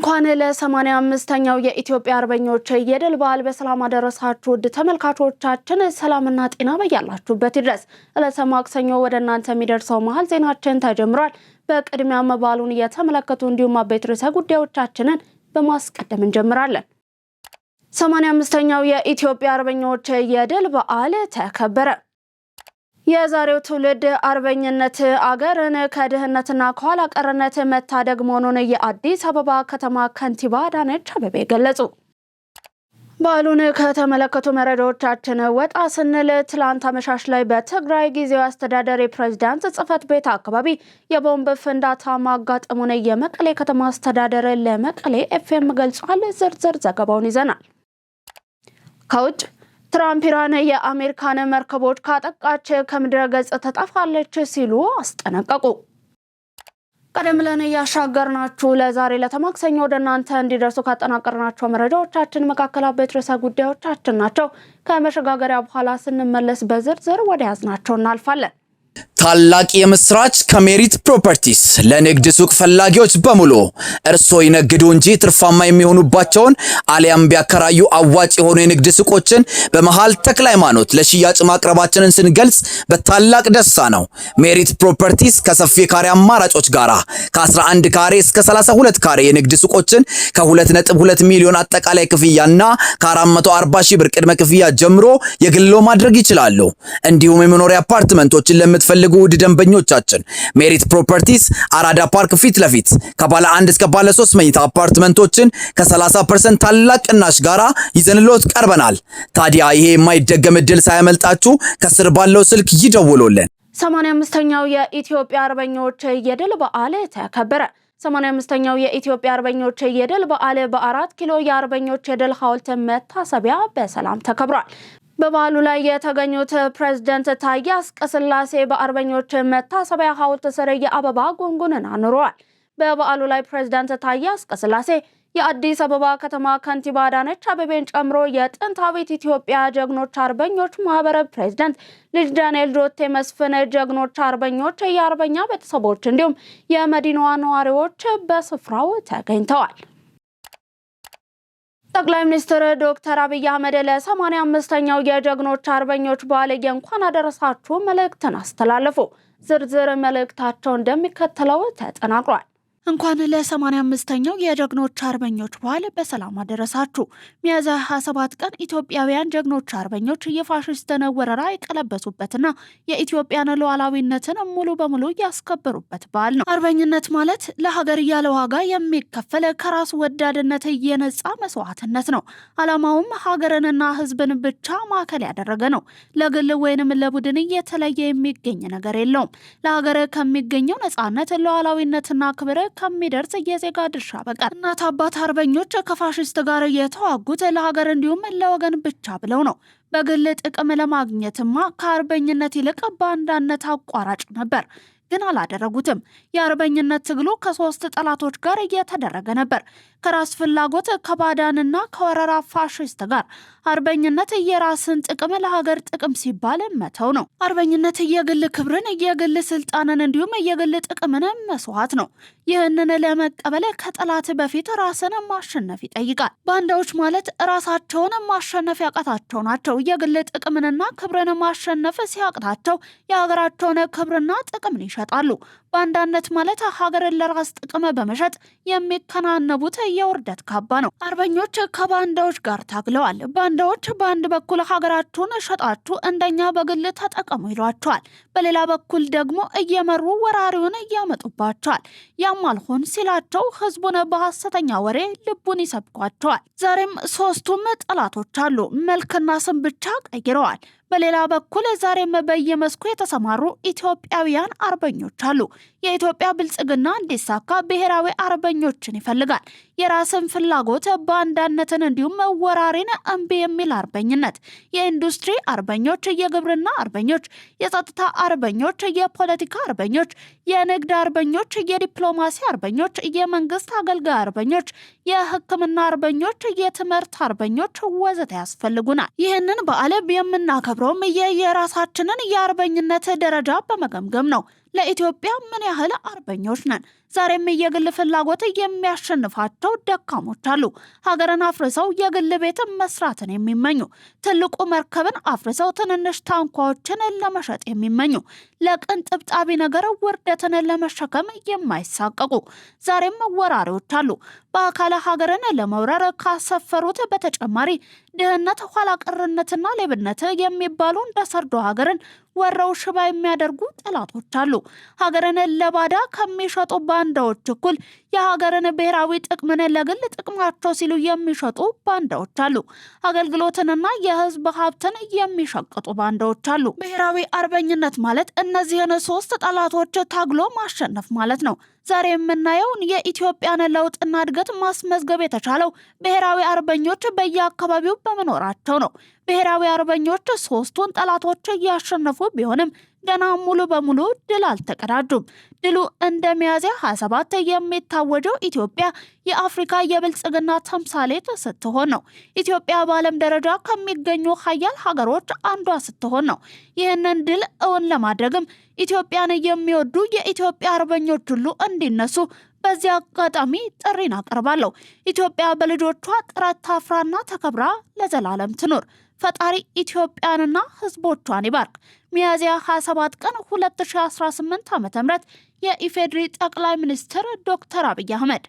እንኳን ለ85ኛው የኢትዮጵያ አርበኞች የድል በዓል በሰላም አደረሳችሁ ውድ ተመልካቾቻችን። ሰላምና ጤና በያላችሁበት ይድረስ። ዕለተ ማክሰኞ ወደ እናንተ የሚደርሰው መሃል ዜናችን ተጀምሯል። በቅድሚያም በዓሉን እየተመለከቱ እንዲሁም አበይት ርዕሰ ጉዳዮቻችንን በማስቀደም እንጀምራለን። 85ኛው የኢትዮጵያ አርበኞች የድል በዓል ተከበረ። የዛሬው ትውልድ አርበኝነት አገርን ከድህነትና ከኋላ ቀርነት መታደግ መሆኑን የአዲስ አበባ ከተማ ከንቲባ አዳነች አቤቤ ገለጹ። በዓሉን ከተመለከቱ መረጃዎቻችን ወጣ ስንል ትላንት አመሻሽ ላይ በትግራይ ጊዜያዊ አስተዳደር ፕሬዝዳንት ጽሕፈት ቤት አካባቢ የቦምብ ፍንዳታ ማጋጠሙን የመቀሌ ከተማ አስተዳደር ለመቀሌ ኤፍኤም ገልጿል። ዝርዝር ዘገባውን ይዘናል። ከውጭ ትራምፕ ኢራን የአሜሪካን መርከቦች ካጠቃች ከምድረ ገጽ ተጠፋለች ሲሉ አስጠነቀቁ። ቀደም ብለን ያሻገርናችሁ ለዛሬ ለተማክሰኞ ወደ እናንተ እንዲደርሱ ካጠናቀርናቸው መረጃዎቻችን መካከል አበይት ርዕሰ ጉዳዮቻችን ናቸው። ከመሸጋገሪያ በኋላ ስንመለስ በዝርዝር ወደ ያዝናቸው እናልፋለን። ታላቅ የምስራች ከሜሪት ፕሮፐርቲስ ለንግድ ሱቅ ፈላጊዎች በሙሉ እርሶ ይነግዱ እንጂ ትርፋማ የሚሆኑባቸውን አሊያም ቢያከራዩ አዋጭ የሆኑ የንግድ ሱቆችን በመሃል ተክለ ሃይማኖት ለሽያጭ ማቅረባችንን ስንገልጽ በታላቅ ደስታ ነው። ሜሪት ፕሮፐርቲስ ከሰፊ ካሬ አማራጮች ጋራ ከ11 ካሬ እስከ 32 ካሬ የንግድ ሱቆችን ከ2.2 ሚሊዮን አጠቃላይ ክፍያና ከ440 ሺህ ብር ቅድመ ክፍያ ጀምሮ የግሎ ማድረግ ይችላሉ። እንዲሁም የመኖሪያ አፓርትመንቶችን ለምትፈልጉ ውድ ደንበኞቻችን ሜሪት ፕሮፐርቲስ አራዳ ፓርክ ፊት ለፊት ከባለ 1 እስከ ባለ 3 መኝታ አፓርትመንቶችን ከ30% ታላቅ ቅናሽ ጋራ ይዘንሎት ቀርበናል። ታዲያ ይሄ የማይደገም እድል ሳያመልጣችሁ ከስር ባለው ስልክ ይደውሉልን። 85ኛው የኢትዮጵያ አርበኞች የድል በዓል ተከበረ። 85ኛው የኢትዮጵያ አርበኞች የድል በዓል በ4 ኪሎ የአርበኞች የድል ሐውልት መታሰቢያ በሰላም ተከብሯል። በበዓሉ ላይ የተገኙት ፕሬዝዳንት ታዬ አጽቀሥላሴ በአርበኞች መታሰቢያ ሐውልት ስር የአበባ ጉንጉንን አኑረዋል። በበዓሉ ላይ ፕሬዝዳንት ታዬ አጽቀሥላሴ የአዲስ አበባ ከተማ ከንቲባ አዳነች አቤቤን ጨምሮ የጥንታዊት ኢትዮጵያ ጀግኖች አርበኞች ማህበር ፕሬዝዳንት ልጅ ዳንኤል ጆቴ መስፍን፣ ጀግኖች አርበኞች፣ የአርበኛ ቤተሰቦች እንዲሁም የመዲናዋ ነዋሪዎች በስፍራው ተገኝተዋል። ጠቅላይ ሚኒስትር ዶክተር አብይ አህመድ ለ85ኛው የጀግኖች አርበኞች በዓል እንኳን አደረሳችሁ መልእክትን አስተላለፉ። ዝርዝር መልእክታቸው እንደሚከተለው ተጠናቅሯል። እንኳን ለ85ኛው የጀግኖች አርበኞች በዓል በሰላም አደረሳችሁ። ሚያዝያ 27 ቀን ኢትዮጵያውያን ጀግኖች አርበኞች የፋሽስትን ወረራ የቀለበሱበትና የኢትዮጵያን ሉዓላዊነትን ሙሉ በሙሉ ያስከበሩበት በዓል ነው። አርበኝነት ማለት ለሀገር ያለ ዋጋ የሚከፈል ከራስ ወዳድነት የነጻ መስዋዕትነት ነው። ዓላማውም ሀገርንና ሕዝብን ብቻ ማዕከል ያደረገ ነው። ለግል ወይንም ለቡድን የተለየ የሚገኝ ነገር የለውም። ለሀገር ከሚገኘው ነጻነት፣ ሉዓላዊነትና ክብር ከሚደርስ የዜጋ ድርሻ በቀር እናት አባት አርበኞች ከፋሽስት ጋር የተዋጉት ለሀገር እንዲሁም ለወገን ብቻ ብለው ነው። በግል ጥቅም ለማግኘትማ ከአርበኝነት ይልቅ ባንዳነት አቋራጭ ነበር፣ ግን አላደረጉትም። የአርበኝነት ትግሉ ከሶስት ጠላቶች ጋር እየተደረገ ነበር። ከራስ ፍላጎት ከባዳንና ከወረራ ፋሽስት ጋር። አርበኝነት የራስን ጥቅም ለሀገር ጥቅም ሲባል መተው ነው። አርበኝነት የግል ክብርን፣ የግል ስልጣንን እንዲሁም የግል ጥቅምን መስዋዕት ነው። ይህንን ለመቀበል ከጠላት በፊት ራስን ማሸነፍ ይጠይቃል። ባንዳዎች ማለት ራሳቸውን ማሸነፍ ያቃታቸው ናቸው። የግል ጥቅምንና ክብርን ማሸነፍ ሲያቅታቸው የሀገራቸውን ክብርና ጥቅምን ይሸጣሉ። ባንዳነት ማለት ሀገርን ለራስ ጥቅም በመሸጥ የሚከናነቡት የውርደት ካባ ነው። አርበኞች ከባንዳዎች ጋር ታግለዋል። ባንዳዎች በአንድ በኩል ሀገራችሁን ሸጣችሁ እንደኛ በግል ተጠቀሙ ይሏቸዋል። በሌላ በኩል ደግሞ እየመሩ ወራሪውን እያመጡባቸዋል። ያም አልሆን ሲላቸው ህዝቡን በሐሰተኛ ወሬ ልቡን ይሰብኳቸዋል። ዛሬም ሶስቱም ጠላቶች አሉ። መልክና ስም ብቻ ቀይረዋል። በሌላ በኩል ዛሬም በየመስኩ የተሰማሩ ኢትዮጵያውያን አርበኞች አሉ። የኢትዮጵያ ብልጽግና እንዲሳካ ብሔራዊ አርበኞችን ይፈልጋል። የራስን ፍላጎት፣ ባንዳነትን እንዲሁም ወራሪን እምቢ የሚል አርበኝነት። የኢንዱስትሪ አርበኞች፣ የግብርና አርበኞች፣ የጸጥታ አርበኞች፣ የፖለቲካ አርበኞች፣ የንግድ አርበኞች፣ የዲፕሎማሲ አርበኞች፣ የመንግስት አገልጋይ አርበኞች፣ የሕክምና አርበኞች፣ የትምህርት አርበኞች ወዘተ ያስፈልጉናል። ይህንን በዓል የምናከብረውም የራሳችንን የአርበኝነት ደረጃ በመገምገም ነው። ለኢትዮጵያ ምን ያህል አርበኞች ነን? ዛሬም የግል ፍላጎት የሚያሸንፋቸው ደካሞች አሉ። ሀገርን አፍርሰው የግል ቤት መስራትን የሚመኙ፣ ትልቁ መርከብን አፍርሰው ትንንሽ ታንኳዎችን ለመሸጥ የሚመኙ፣ ለቅንጥብጣቢ ነገር ውርደትን ለመሸከም የማይሳቀቁ ዛሬም ወራሪዎች አሉ። በአካለ ሀገርን ለመውረር ካሰፈሩት በተጨማሪ ድህነት፣ ኋላ ቀርነትና ሌብነት የሚባሉ እንደ ሰርዶ ሀገርን ወረው ሽባ የሚያደርጉ ጠላቶች አሉ። ሀገርን ለባዳ ከሚሸጡ ባንዳዎች እኩል የሀገርን ብሔራዊ ጥቅምን ለግል ጥቅማቸው ሲሉ የሚሸጡ ባንዳዎች አሉ። አገልግሎትንና የህዝብ ሀብትን የሚሸቅጡ ባንዳዎች አሉ። ብሔራዊ አርበኝነት ማለት እነዚህን ሶስት ጠላቶች ታግሎ ማሸነፍ ማለት ነው። ዛሬ የምናየውን የኢትዮጵያን ለውጥና እድገት ማስመዝገብ የተቻለው ብሔራዊ አርበኞች በየአካባቢው በመኖራቸው ነው። ብሔራዊ አርበኞች ሶስቱን ጠላቶች እያሸነፉ ቢሆንም ገና ሙሉ በሙሉ ድል አልተቀዳጁም። ድሉ እንደ ሚያዝያ 27 የሚታወጀው ኢትዮጵያ የአፍሪካ የብልጽግና ተምሳሌት ስትሆን ነው። ኢትዮጵያ በዓለም ደረጃ ከሚገኙ ሀያል ሀገሮች አንዷ ስትሆን ነው። ይህንን ድል እውን ለማድረግም ኢትዮጵያን የሚወዱ የኢትዮጵያ አርበኞች ሁሉ እንዲነሱ በዚህ አጋጣሚ ጥሪን አቀርባለሁ። ኢትዮጵያ በልጆቿ ጥረት ታፍራና ተከብራ ለዘላለም ትኖር። ፈጣሪ ኢትዮጵያንና ህዝቦቿን ይባርክ። ሚያዝያ 27 ቀን 2018 ዓ.ም የኢፌዴሪ ጠቅላይ ሚኒስትር ዶክተር አብይ አህመድ።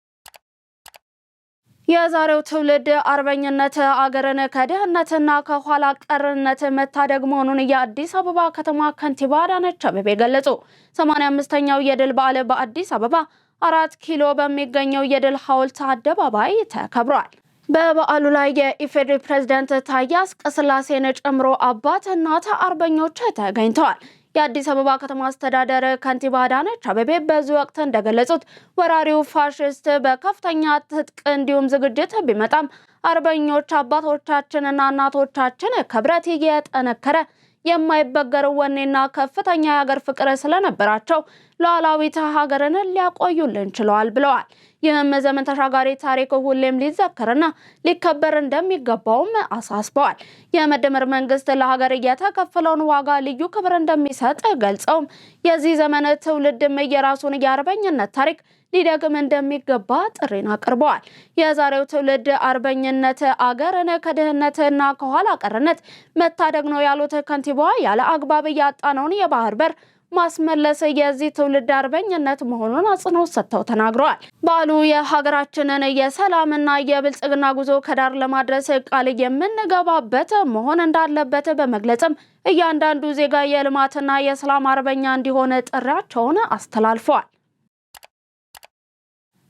የዛሬው ትውልድ አርበኝነት አገርን ከድህነትና ከኋላ ቀርነት መታደግ መሆኑን የአዲስ አበባ ከተማ ከንቲባ አዳነች አቤቤ ገለጹ። 85ኛው የድል በዓል በአዲስ አበባ 4 ኪሎ በሚገኘው የድል ሐውልት አደባባይ ተከብሯል። በበዓሉ ላይ የኢፌዴሪ ፕሬዝዳንት ታዬ አጽቀሥላሴን ጨምሮ አባት እናት አርበኞች ተገኝተዋል። የአዲስ አበባ ከተማ አስተዳደር ከንቲባ አዳነች አቤቤ በዚህ ወቅት እንደገለጹት ወራሪው ፋሽስት በከፍተኛ ትጥቅ እንዲሁም ዝግጅት ቢመጣም አርበኞች አባቶቻችንና እናቶቻችን ከብረት የጠነከረ የማይበገር ወኔና ከፍተኛ የሀገር ፍቅር ስለነበራቸው ሉዓላዊት ሀገርን ሊያቆዩልን ችለዋል ብለዋል። ይህም ዘመን ተሻጋሪ ታሪክ ሁሌም ሊዘከርና ሊከበር እንደሚገባውም አሳስበዋል። የመደመር መንግስት ለሀገር የተከፈለውን ዋጋ ልዩ ክብር እንደሚሰጥ ገልጸውም የዚህ ዘመን ትውልድም የራሱን የአርበኝነት ታሪክ ሊደግም እንደሚገባ ጥሪን አቅርበዋል። የዛሬው ትውልድ አርበኝነት አገርን ከድህነትና ከኋላ ቀርነት መታደግ ነው ያሉት ከንቲባዋ ያለ አግባብ ያጣነውን የባህር በር ማስመለስ የዚህ ትውልድ አርበኝነት መሆኑን አጽንኦት ሰጥተው ተናግረዋል። በዓሉ የሀገራችንን የሰላምና የብልጽግና ጉዞ ከዳር ለማድረስ ቃል የምንገባበት መሆን እንዳለበት በመግለጽም እያንዳንዱ ዜጋ የልማትና የሰላም አርበኛ እንዲሆን ጥሪያቸውን አስተላልፈዋል።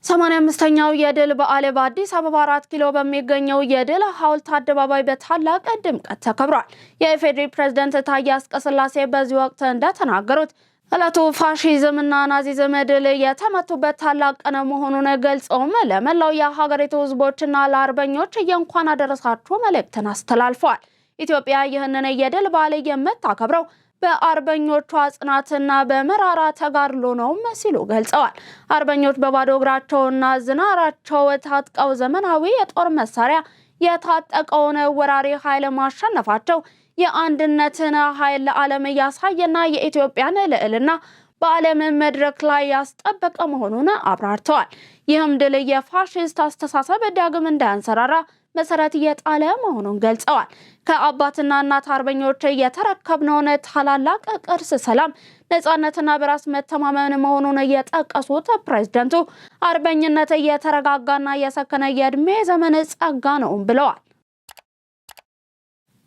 85ኛው የድል በዓል በአዲስ አበባ 4 ኪሎ በሚገኘው የድል ሐውልት አደባባይ በታላቅ ድምቀት ተከብሯል። የኢፌዴሪ ፕሬዝዳንት ታዬ አጽቀሥላሴ በዚህ ወቅት እንደተናገሩት ዕለቱ ፋሺዝምና ናዚዝም ድል የተመቱበት ታላቅ ቀን መሆኑን ገልጸውም ለመላው የሀገሪቱ ህዝቦችና ለአርበኞች የእንኳን አደረሳችሁ መልእክትን አስተላልፈዋል። ኢትዮጵያ ይህንን የድል በዓል የምታከብረው በአርበኞቿ ጽናትና በመራራ ተጋድሎ ነው ሲሉ ገልጸዋል። አርበኞች በባዶ እግራቸውና ዝናራቸው ታጥቀው ዘመናዊ የጦር መሳሪያ የታጠቀውን ወራሪ ኃይል ማሸነፋቸው የአንድነትን ኃይል ለዓለም ያሳየና የኢትዮጵያን ልዕልና በዓለም መድረክ ላይ ያስጠበቀ መሆኑን አብራርተዋል። ይህም ድል የፋሺስት አስተሳሰብ ዳግም እንዳያንሰራራ መሰረት የጣለ መሆኑን ገልጸዋል። ከአባትና እናት አርበኞች የተረከብነውን ታላላቅ ቅርስ ሰላም፣ ነጻነትና በራስ መተማመን መሆኑን የጠቀሱት ፕሬዝዳንቱ አርበኝነት የተረጋጋና የሰከነ የእድሜ ዘመን ጸጋ ነው ብለዋል።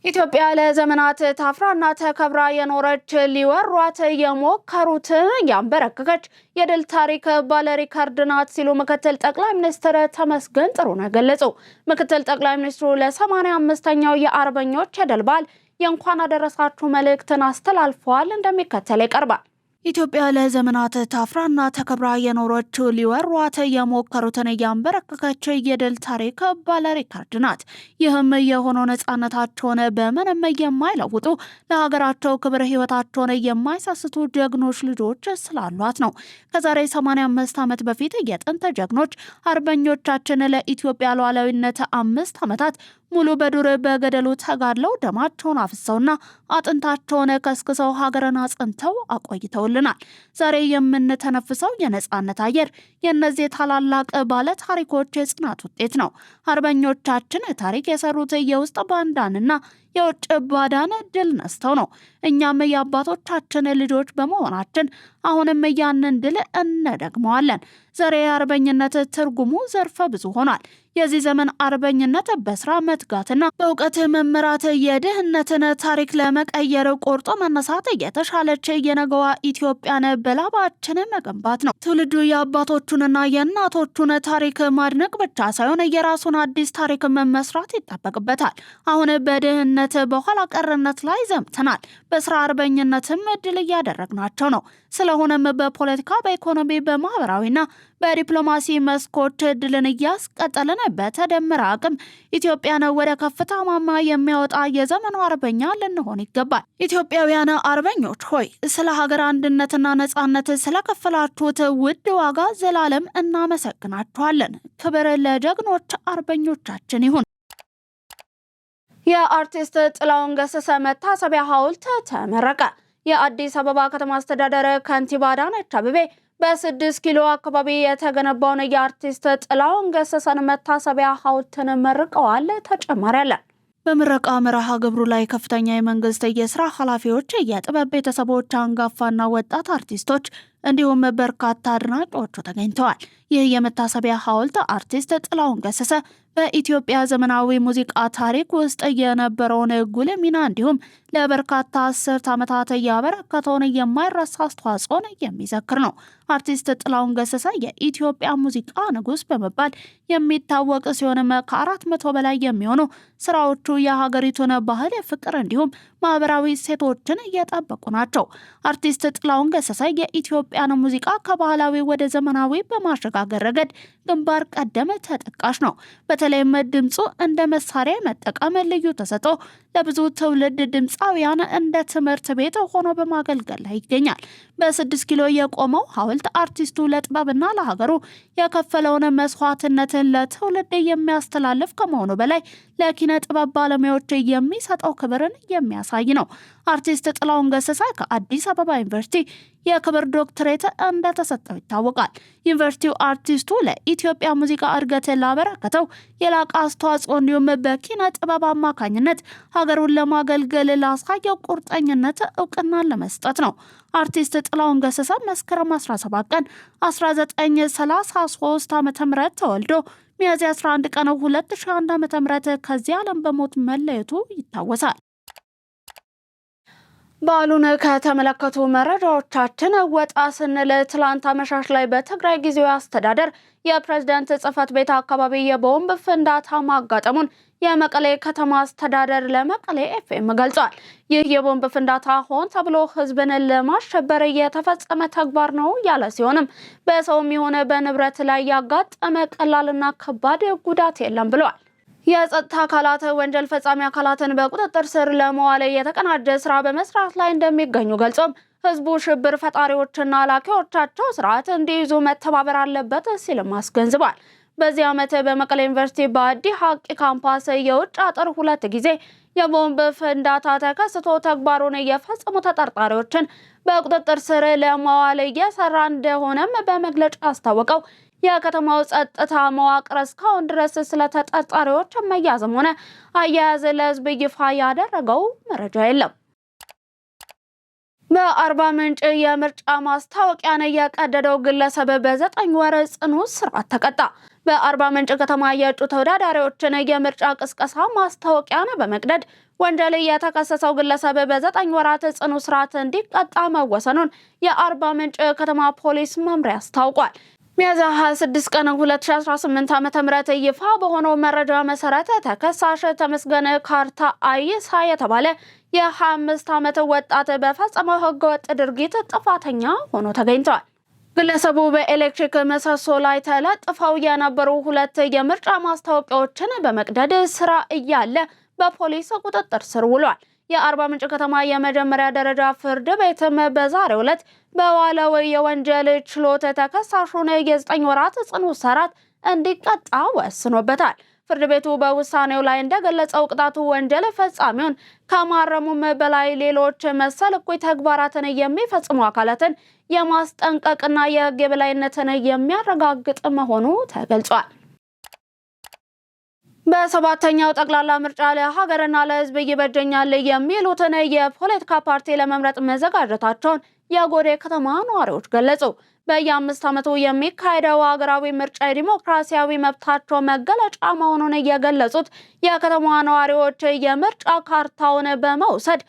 ኢትዮጵያ ለዘመናት ታፍራና ተከብራ የኖረች ሊወሯት የሞከሩትን ያንበረከከች የድል ታሪክ ባለ ሪካርድ ናት ሲሉ ምክትል ጠቅላይ ሚኒስትር ተመስገን ጥሩነህ ገለጹ። ምክትል ጠቅላይ ሚኒስትሩ ለ85ኛው የአርበኞች የድል በዓል የእንኳን አደረሳችሁ መልእክትን አስተላልፈዋል። እንደሚከተል ይቀርባል። ኢትዮጵያ ለዘመናት ታፍራና ተከብራ የኖረች ሊወሯት የሞከሩትን ያንበረከከች የድል ታሪክ ባለ ሪካርድ ናት። ይህም የሆነው ነጻነታቸውን በምንም የማይለውጡ ለሀገራቸው ክብር ህይወታቸውን የማይሰስቱ ጀግኖች ልጆች ስላሏት ነው። ከዛሬ 85 ዓመት በፊት የጥንት ጀግኖች አርበኞቻችን ለኢትዮጵያ ሉዓላዊነት 5 ዓመታት ሙሉ በዱር በገደሉ ተጋድለው ደማቸውን አፍሰውና አጥንታቸውን ከስክሰው ሀገርን አጽንተው አቆይተውልናል። ዛሬ የምንተነፍሰው የነጻነት አየር የእነዚህ ታላላቅ ባለ ታሪኮች የጽናት ውጤት ነው። አርበኞቻችን ታሪክ የሰሩት የውስጥ ባንዳንና የውጭ ባዳን ድል ነስተው ነው። እኛም የአባቶቻችን ልጆች በመሆናችን አሁንም ያንን ድል እንደግመዋለን። ዛሬ የአርበኝነት ትርጉሙ ዘርፈ ብዙ ሆኗል። የዚህ ዘመን አርበኝነት በስራ መትጋትና በእውቀት መመራት የድህነትን ታሪክ ለመቀየር ቆርጦ መነሳት የተሻለች የነገዋ ኢትዮጵያን በላባችን መገንባት ነው። ትውልዱ የአባቶቹንና የእናቶቹን ታሪክ ማድነቅ ብቻ ሳይሆን የራሱን አዲስ ታሪክ መመስራት ይጠበቅበታል። አሁን በድህነት በኋላ ቀርነት ላይ ዘምተናል። በስራ አርበኝነትም ድል እያደረግናቸው ነው። ስለሆነም በፖለቲካ፣ በኢኮኖሚ፣ በማህበራዊና በዲፕሎማሲ መስኮች ድልን እያስቀጠልን በተደመረ አቅም ኢትዮጵያን ወደ ከፍታ ማማ የሚያወጣ የዘመኑ አርበኛ ልንሆን ይገባል። ኢትዮጵያውያን አርበኞች ሆይ ስለ ሀገር አንድነትና ነጻነት ስለከፈላችሁት ውድ ዋጋ ዘላለም እናመሰግናችኋለን። ክብር ለጀግኖች አርበኞቻችን ይሁን። የአርቲስት ጥላሁን ገሰሰ መታሰቢያ ሐውልት ተመረቀ። የአዲስ አበባ ከተማ አስተዳደር ከንቲባ አዳነች አቤቤ በ6 ኪሎ አካባቢ የተገነባውን የአርቲስት ጥላሁን ገሰሰን መታሰቢያ ሐውልትን መርቀዋል። ተጨማሪ አለ። በምረቃ መርሃ ግብሩ ላይ ከፍተኛ የመንግስት የስራ ኃላፊዎች፣ የጥበብ ቤተሰቦች፣ አንጋፋና ወጣት አርቲስቶች እንዲሁም በርካታ አድናቂዎቹ ተገኝተዋል። ይህ የመታሰቢያ ሐውልት አርቲስት ጥላሁን ገሰሰ በኢትዮጵያ ዘመናዊ ሙዚቃ ታሪክ ውስጥ የነበረውን ጉልህ ሚና እንዲሁም ለበርካታ አስርት ዓመታት ያበረከተውን የማይረሳ አስተዋጽኦን የሚዘክር ነው። አርቲስት ጥላሁን ገሰሰ የኢትዮጵያ ሙዚቃ ንጉስ በመባል የሚታወቅ ሲሆንም ከ400 በላይ የሚሆኑ ስራዎቹ የሀገሪቱን ባህል፣ ፍቅር እንዲሁም ማህበራዊ እሴቶችን እየጠበቁ ናቸው። አርቲስት ጥላሁን ገሰሰ የኢትዮጵያን ሙዚቃ ከባህላዊ ወደ ዘመናዊ በማሸጋገር ረገድ ግንባር ቀደም ተጠቃሽ ነው። በተለይም ድምፁ እንደ መሳሪያ መጠቀም ልዩ ተሰጥኦ ለብዙ ትውልድ ድምፃውያን እንደ ትምህርት ቤት ሆኖ በማገልገል ላይ ይገኛል። በ6 ኪሎ የቆመው ሐውልት አርቲስቱ ለጥበብና ለሀገሩ የከፈለውን መስዋዕትነትን ለትውልድ የሚያስተላልፍ ከመሆኑ በላይ ለኪነ ጥበብ ባለሙያዎች የሚሰጠው ክብርን የሚያሳይ ነው። አርቲስት ጥላሁን ገሰሰ ከአዲስ አበባ ዩኒቨርሲቲ የክብር ዶክትሬት እንደተሰጠው ይታወቃል። ዩኒቨርሲቲው አርቲስቱ ለኢትዮጵያ ሙዚቃ እድገት ላበረከተው የላቀ አስተዋጽኦ እንዲሁም በኪነ ጥበብ አማካኝነት ሀገሩን ለማገልገል ላሳየው ቁርጠኝነት እውቅናን ለመስጠት ነው። አርቲስት ጥላሁን ገሰሰ መስከረም 17 ቀን 1933 ዓ.ም ተወልዶ ሚያዝያ 11 ቀን 2001 ዓ.ም ከዚህ ዓለም በሞት መለየቱ ይታወሳል። በዓሉን ከተመለከቱ መረጃዎቻችን ወጣ ስንል ትላንት አመሻሽ ላይ በትግራይ ጊዜያዊ አስተዳደር የፕሬዝዳንት ጽሕፈት ቤት አካባቢ የቦምብ ፍንዳታ ማጋጠሙን የመቀሌ ከተማ አስተዳደር ለመቀሌ ኤፍኤም ገልጿል። ይህ የቦምብ ፍንዳታ ሆን ተብሎ ህዝብን ለማሸበር የተፈጸመ ተግባር ነው ያለ ሲሆንም በሰውም ሆነ በንብረት ላይ ያጋጠመ ቀላልና ከባድ ጉዳት የለም ብለዋል። የጸጥታ አካላት ወንጀል ፈጻሚ አካላትን በቁጥጥር ስር ለመዋል የተቀናጀ ስራ በመስራት ላይ እንደሚገኙ ገልጾም ህዝቡ ሽብር ፈጣሪዎችና ላኪዎቻቸው ስርዓት እንዲይዙ መተባበር አለበት ሲልም አስገንዝቧል። በዚህ ዓመት በመቀሌ ዩኒቨርሲቲ በአዲ ሐቂ ካምፓስ የውጭ አጥር 2 ጊዜ የቦምብ ፍንዳታ ተከስቶ ተግባሩን የፈጸሙ ተጠርጣሪዎችን በቁጥጥር ስር ለመዋል እየሰራ እንደሆነም በመግለጫ አስታወቀው። የከተማው ጸጥታ መዋቅር እስካሁን ድረስ ስለ ተጠርጣሪዎች መያዝም ሆነ አያያዝ ለህዝብ ይፋ ያደረገው መረጃ የለም። በአርባ ምንጭ የምርጫ ማስታወቂያን የቀደደው ግለሰብ በ9 ወር ጽኑ እስራት ተቀጣ። በአርባ ምንጭ ከተማ የእጩ ተወዳዳሪዎችን የምርጫ ቅስቀሳ ማስታወቂያን በመቅደድ ወንጀል የተከሰሰው ግለሰብ በ9 ወራት ጽኑ እስራት እንዲቀጣ መወሰኑን የአርባ ምንጭ ከተማ ፖሊስ መምሪያ አስታውቋል። ሚያዝያ 26 ቀን 2018 ዓ.ም ይፋ በሆነው መረጃ መሰረት ተከሳሽ ተመስገን ካርታ አይሳ የተባለ የ25 ዓመት ወጣት በፈጸመው ህገወጥ ድርጊት ጥፋተኛ ሆኖ ተገኝቷል። ግለሰቡ በኤሌክትሪክ ምሰሶ ላይ ተለጥፈው የነበሩ 2 የምርጫ ማስታወቂያዎችን በመቅደድ ስራ እያለ በፖሊስ ቁጥጥር ስር ውሏል። የአርባ ምንጭ ከተማ የመጀመሪያ ደረጃ ፍርድ ቤትም በዛሬው ዕለት በዋለው የወንጀል ችሎት ተከሳሹን የ9 ወራት ጽኑ እስራት እንዲቀጣ ወስኖበታል። ፍርድ ቤቱ በውሳኔው ላይ እንደገለጸው ቅጣቱ ወንጀል ፈጻሚውን ከማረሙም በላይ ሌሎች መሰል እኩይ ተግባራትን የሚፈጽሙ አካላትን የማስጠንቀቅና የሕግ የበላይነትን የሚያረጋግጥ መሆኑ ተገልጿል። በሰባተኛው ጠቅላላ ምርጫ ለሀገርና ለሕዝብ ይበጀኛል የሚሉትን የፖለቲካ ፓርቲ ለመምረጥ መዘጋጀታቸውን የጎዴ ከተማ ነዋሪዎች ገለጹ። በየ5 ዓመቱ የሚካሄደው ሀገራዊ ምርጫ የዲሞክራሲያዊ መብታቸው መገለጫ መሆኑን የገለጹት የከተማዋ ነዋሪዎች የምርጫ ካርታውን በመውሰድ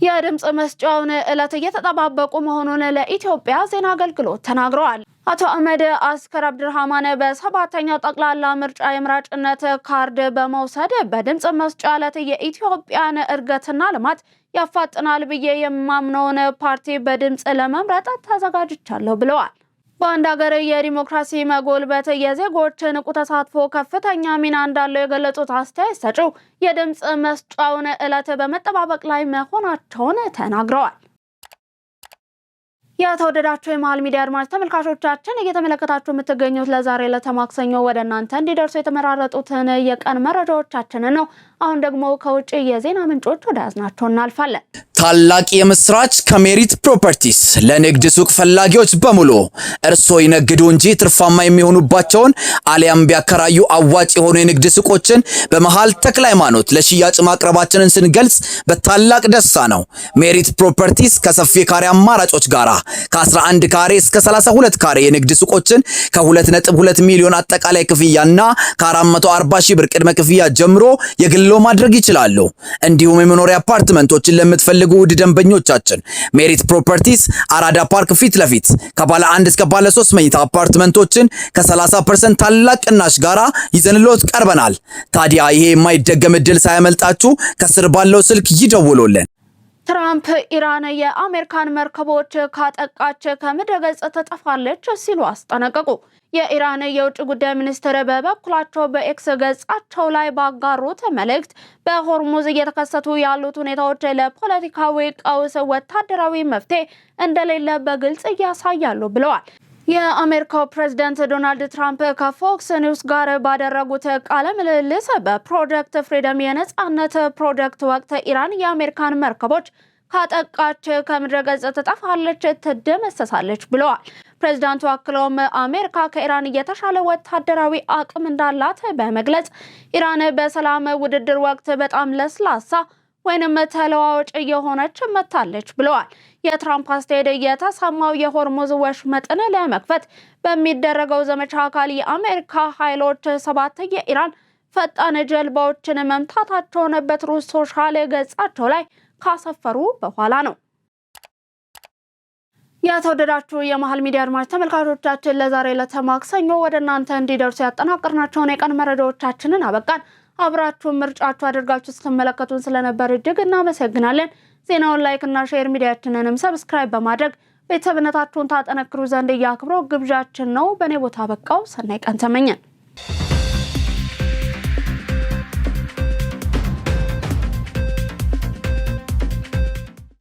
የድምጽ መስጫውን ዕለት እየተጠባበቁ መሆኑን ለኢትዮጵያ ዜና አገልግሎት ተናግረዋል። አቶ አህመድ አስከር አብድርሃማን በሰባተኛው ጠቅላላ ምርጫ የምራጭነት ካርድ በመውሰድ በድምጽ መስጫ ዕለት የኢትዮጵያን እድገትና ልማት ያፋጥናል ብዬ የማምነውን ፓርቲ በድምጽ ለመምረጥ ተዘጋጅቻለሁ ብለዋል። በአንድ ሀገር የዲሞክራሲ መጎልበት የዜጎች ንቁ ተሳትፎ ከፍተኛ ሚና እንዳለው የገለጹት አስተያየት ሰጪው የድምጽ መስጫውን ዕለት በመጠባበቅ ላይ መሆናቸውን ተናግረዋል። የተወደዳችሁ የመሃል ሚዲያ አድማጭ ተመልካቾቻችን እየተመለከታችሁ የምትገኙት ለዛሬ ለተማክሰኞ ወደ እናንተ እንዲደርሱ የተመራረጡትን የቀን መረጃዎቻችንን ነው። አሁን ደግሞ ከውጭ የዜና ምንጮች ወደ ያዝናቸው እናልፋለን። ታላቅ የምስራች ከሜሪት ፕሮፐርቲስ ለንግድ ሱቅ ፈላጊዎች በሙሉ እርሶ ይነግዱ እንጂ ትርፋማ የሚሆኑባቸውን አሊያም ቢያከራዩ አዋጭ የሆኑ የንግድ ሱቆችን በመሃል ተክለ ሃይማኖት ለሽያጭ ማቅረባችንን ስንገልጽ በታላቅ ደስታ ነው። ሜሪት ፕሮፐርቲስ ከሰፊ ካሬ አማራጮች ጋራ ከ11 ካሬ እስከ 32 ካሬ የንግድ ሱቆችን ከ2.2 ሚሊዮን አጠቃላይ ክፍያና ከ440 ሺህ ብር ቅድመ ክፍያ ጀምሮ የግሎ ማድረግ ይችላሉ። እንዲሁም የመኖሪያ አፓርትመንቶችን ለምትፈልጉ ውድ ደንበኞቻችን ሜሪት ፕሮፐርቲስ አራዳ ፓርክ ፊት ለፊት ከባለ 1 እስከ ባለ 3 መኝታ አፓርትመንቶችን ከ30% ታላቅ ቅናሽ ጋራ ይዘንሎት ቀርበናል። ታዲያ ይሄ የማይደገም እድል ሳያመልጣችሁ ከስር ባለው ስልክ ይደውሉልን። ትራምፕ ኢራን የአሜሪካን መርከቦች ካጠቃች ከምድረ ገጽ ትጠፋለች ሲሉ አስጠነቀቁ። የኢራን የውጭ ጉዳይ ሚኒስትር በበኩላቸው በኤክስ ገጻቸው ላይ ባጋሩት መልእክት በሆርሙዝ እየተከሰቱ ያሉት ሁኔታዎች ለፖለቲካዊ ቀውስ ወታደራዊ መፍትሄ እንደሌለ በግልጽ ያሳያሉ ብለዋል። የአሜሪካው ፕሬዝዳንት ዶናልድ ትራምፕ ከፎክስ ኒውስ ጋር ባደረጉት ቃለ ምልልስ በፕሮጀክት ፍሪደም የነጻነት ፕሮጀክት ወቅት ኢራን የአሜሪካን መርከቦች ካጠቃች ከምድረ ገጽ ትጠፋለች፣ ትደመሰሳለች ብለዋል። ፕሬዝዳንቱ አክለውም አሜሪካ ከኢራን የተሻለ ወታደራዊ አቅም እንዳላት በመግለጽ ኢራን በሰላም ውድድር ወቅት በጣም ለስላሳ ወይንም ተለዋዋጭ የሆነች መታለች ብለዋል። የትራምፕ አስተያየት የተሰማው የሆርሙዝ ወሽመጥን ለመክፈት በሚደረገው ዘመቻ አካል የአሜሪካ ኃይሎች 7 የኢራን ፈጣን ጀልባዎችን መምታታቸውን በትሩዝ ሶሻል ገጻቸው ላይ ካሰፈሩ በኋላ ነው። የተወደዳችሁ የመሃል ሚዲያ አድማጭ ተመልካቾቻችን ለዛሬ ለተማክሰኞ ወደ እናንተ እንዲደርሱ ያጠናቀርናቸውን የቀን መረጃዎቻችንን አበቃን። አብራችሁን ምርጫችሁ አድርጋችሁ ስትመለከቱን ስለነበር እጅግ እናመሰግናለን። ዜናውን ላይክ እና ሼር ሚዲያችንንም ሰብስክራይብ በማድረግ ቤተሰብነታችሁን ታጠነክሩ ዘንድ ያክብሮ ግብዣችን ነው። በኔ ቦታ በቃው። ሰናይ ቀን ተመኘን።